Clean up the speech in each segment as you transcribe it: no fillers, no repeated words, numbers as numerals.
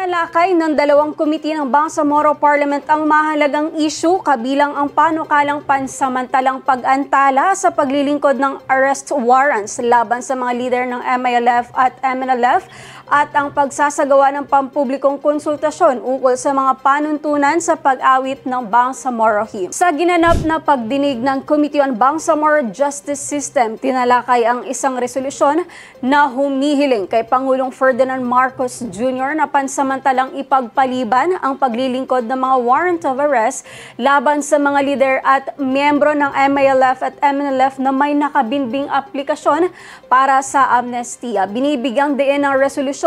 Tinalakay ng dalawang komite ng Bangsamoro Parliament ang mahalagang issue kabilang ang panukalang pansamantalang pag-antala sa paglilingkod ng arrest warrants laban sa mga lider ng MILF at MNLF at ang pagsasagawa ng pampublikong konsultasyon ukol sa mga panuntunan sa pag-awit ng Bangsamoro Hymn. Sa ginanap na pagdinig ng Committee on Bangsamoro Justice System, tinalakay ang isang resolusyon na humihiling kay Pangulong Ferdinand Marcos Jr. na pansamantalang ipagpaliban ang paglilingkod ng mga warrant of arrest laban sa mga lider at miyembro ng MILF at MNLF na may nakabinbing aplikasyon para sa amnestiya. Binibigyang diin ng resolusyon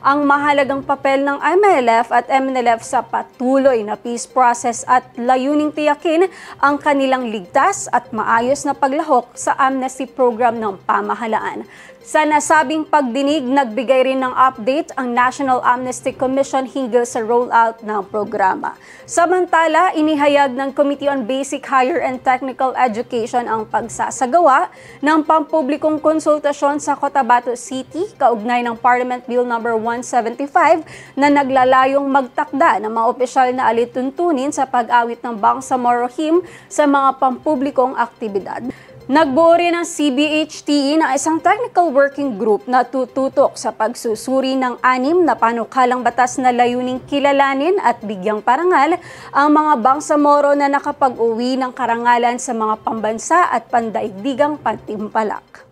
ang mahalagang papel ng MILF at MNLF sa patuloy na peace process at layuning tiyakin ang kanilang ligtas at maayos na paglahok sa amnesty program ng pamahalaan. Sa nasabing pagdinig, nagbigay rin ng update ang National Amnesty Commission hinggil sa rollout ng programa. Samantala, inihayag ng Committee on Basic, Higher and Technical Education ang pagsasagawa ng pampublikong konsultasyon sa Cotabato City kaugnay ng Parliament Bill No. 175 na naglalayong magtakda ng mga opisyal na alituntunin sa pag-awit ng Bangsamoro Hymn sa mga pampublikong aktibidad. Nagbuo rin ang CBHTE na isang technical working group na tututok sa pagsusuri ng 6 na panukalang batas na layuning kilalanin at bigyang parangal ang mga Bangsamoro na nakapag-uwi ng karangalan sa mga pambansa at pandaigdigang pantimpalak.